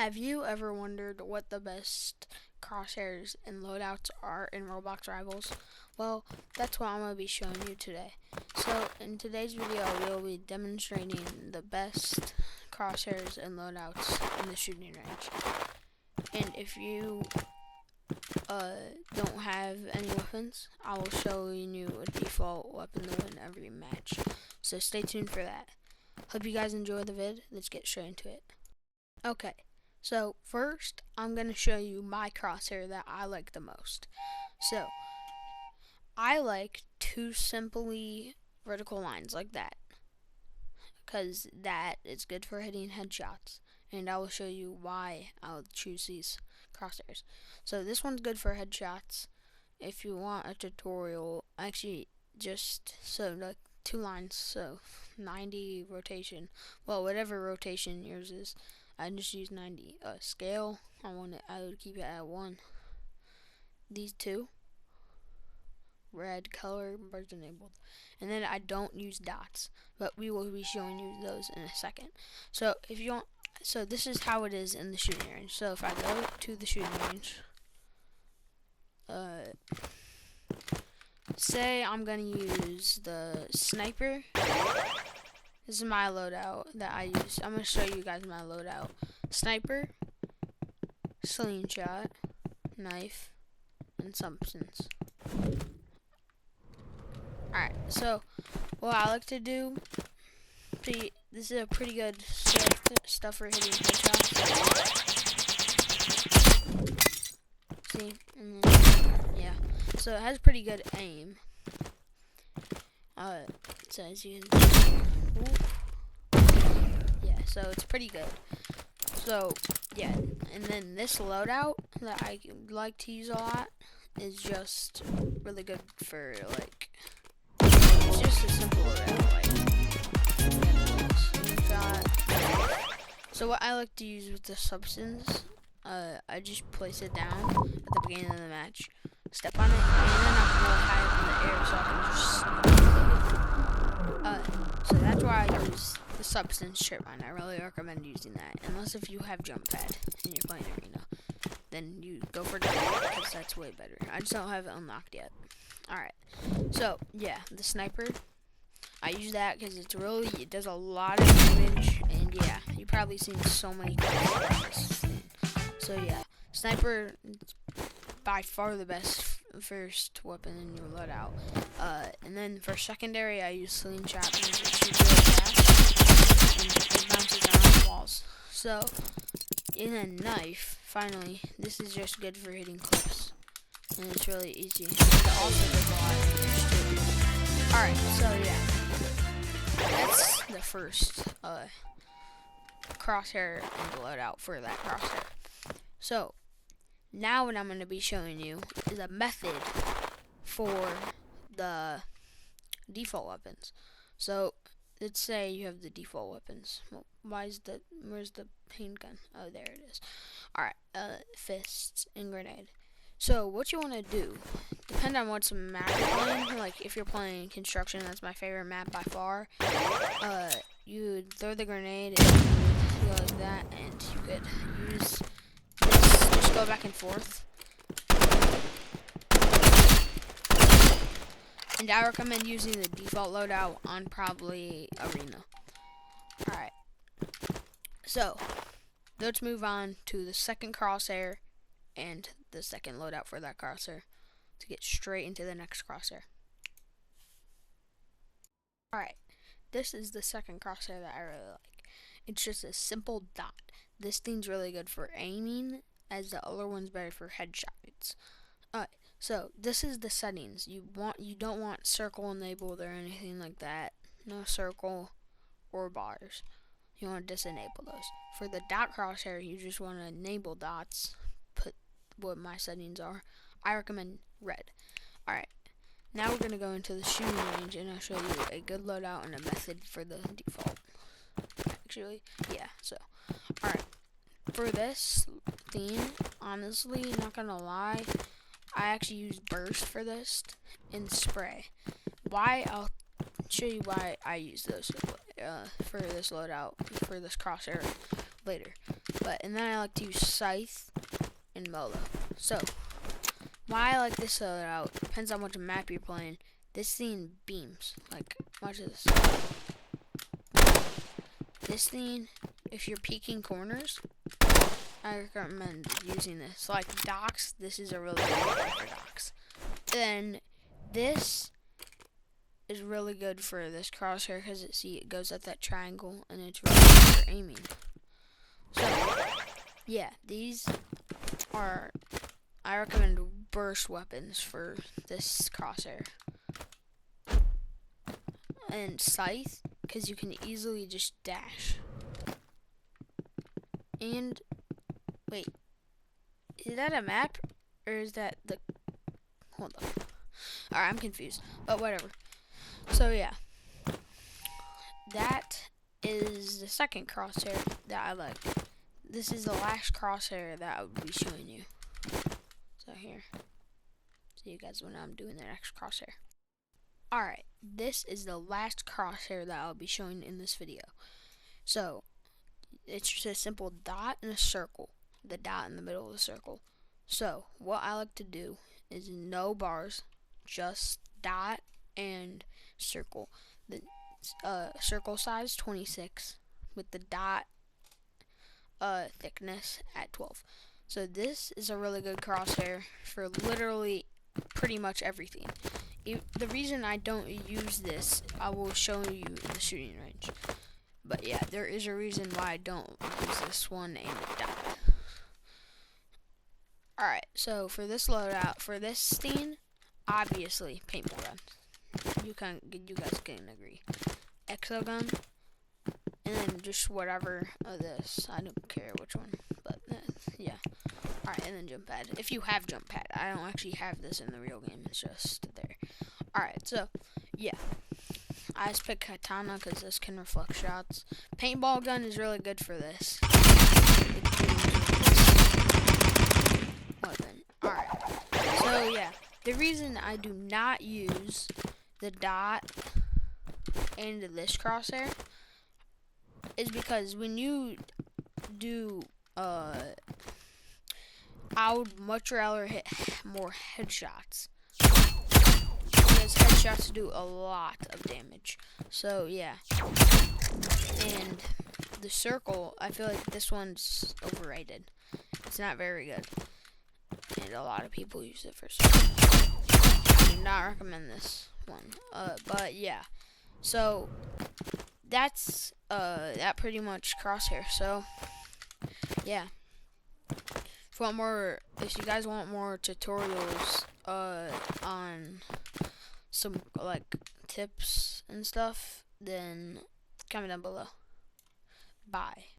Have you ever wondered what the best crosshairs and loadouts are in Roblox Rivals? Well, that's what I'm going to be showing you today. So, in today's video, we'll be demonstrating the best crosshairs and loadouts in the shooting range. And if you don't have any weapons, I will show you a default weapon to win every match. So stay tuned for that. Hope you guys enjoy the vid. Let's get straight into it. Okay. So first, I'm going to show you my crosshair that I like the most. So, I like two simply vertical lines like that, because that is good for hitting headshots, and I will show you why I'll choose these crosshairs. So this one's good for headshots. If you want a tutorial, actually just like two lines, so 90 rotation, well, whatever rotation yours is. I just use 90. Scale, I would keep it at 1. These two, red color, burst enabled, and then I don't use dots, but we will be showing you those in a second. So if you want, so this is how it is in the shooting range. So if I go to the shooting range, say I'm gonna use the sniper. This is my loadout that I use. I'm going to show you guys my loadout. Sniper, slingshot, knife, and substance. Alright, so what I like to do, this is a pretty good stuff for hitting headshots. See? And then, yeah. So it has pretty good aim. So as you can see, yeah, so it's pretty good. So yeah, and then this loadout that I like to use a lot is just really good for, like, it's just a simple loadout, like, so what I like to use with the substance, I just place it down at the beginning of the match, step on it, and then I'm really high up in the air so I can just so that's why I use the substance trip mine. I really recommend using that, unless if you have jump pad and you're playing arena, then you go for jump pad because that's way better. I just don't have it unlocked yet. Alright, so yeah, the sniper, I use that because it does a lot of damage, and yeah, you've probably seen so many kills with this thing. So yeah, sniper, by far the best first weapon in your loadout. And then for secondary, I use slingshot because it shoots really fast and it bounces around walls. So, and then knife, finally, this is just good for hitting clips, and it's really easy. It also does a lot of damage too. Alright, so yeah, that's the first crosshair and loadout for that crosshair. So, now what I'm going to be showing you is a method for the default weapons. So let's say you have the default weapons. Well, where's the handgun? Oh, there it is. Alright, fists and grenade. So what you want to do, depending on what's map you're playing, like if you're playing construction, that's my favorite map by far, you would throw the grenade and you go like that, and you could use this, just go back and forth. And I recommend using the default loadout on probably arena. Alright. So, let's move on to the second crosshair and the second loadout for that crosshair to get straight into the next crosshair. Alright. This is the second crosshair that I really like. It's just a simple dot. This thing's really good for aiming, as the other one's better for headshots. Alright. So this is the settings. You don't want circle enabled or anything like that. No circle or bars. You want to disable those. For the dot crosshair, you just want to enable dots. Put what my settings are. I recommend red. Alright. Now we're gonna go into the shooting range, and I'll show you a good loadout and a method for the default. Actually, yeah. So, alright. For this theme, honestly, not gonna lie, I actually use burst for this and spray. I'll show you why I use those for this loadout, for this crosshair. later. And then I like to use Scythe and Molo. So why I like this loadout depends on what map you're playing. This thing beams. Like, watch this. This thing, if you're peeking corners, I recommend using this. Like docks, this is a really good one for docks. Then this is really good for this crosshair because it goes at that triangle and it's really good for aiming. So yeah, these are, I recommend burst weapons for this crosshair. And Scythe, because you can easily just dash. And wait, is that a map or is that the, hold on. Alright, I'm confused, but whatever. So yeah, that is the second crosshair that I like. This is the last crosshair that I would be showing you. So here, see you guys when I'm doing the next crosshair. Alright, this is the last crosshair that I'll be showing in this video. So it's just a simple dot and a circle. The dot in the middle of the circle. So what I like to do is no bars, just dot and circle. The circle size 26 with the dot thickness at 12. So this is a really good crosshair for literally pretty much everything. The reason I don't use this, I will show you in the shooting range. But yeah, there is a reason why I don't use this one and dot. Alright, so for this loadout, for this scene, obviously paintball gun. You guys can agree. Exo gun, and then just whatever of this. I don't care which one, but yeah. Alright, and then jump pad. If you have jump pad, I don't actually have this in the real game. It's just there. Alright, so yeah. I just picked katana because this can reflect shots. Paintball gun is really good for this. Alright, so yeah, the reason I do not use the dot and this crosshair is because when you do, I would much rather hit more headshots. Because headshots do a lot of damage. So yeah. And the circle, I feel like this one's overrated. It's not very good. And a lot of people use it for circle. I do not recommend this one. But yeah. So that's that pretty much crosshair. So yeah. If you guys want more tutorials on some like tips and stuff, then comment down below. Bye.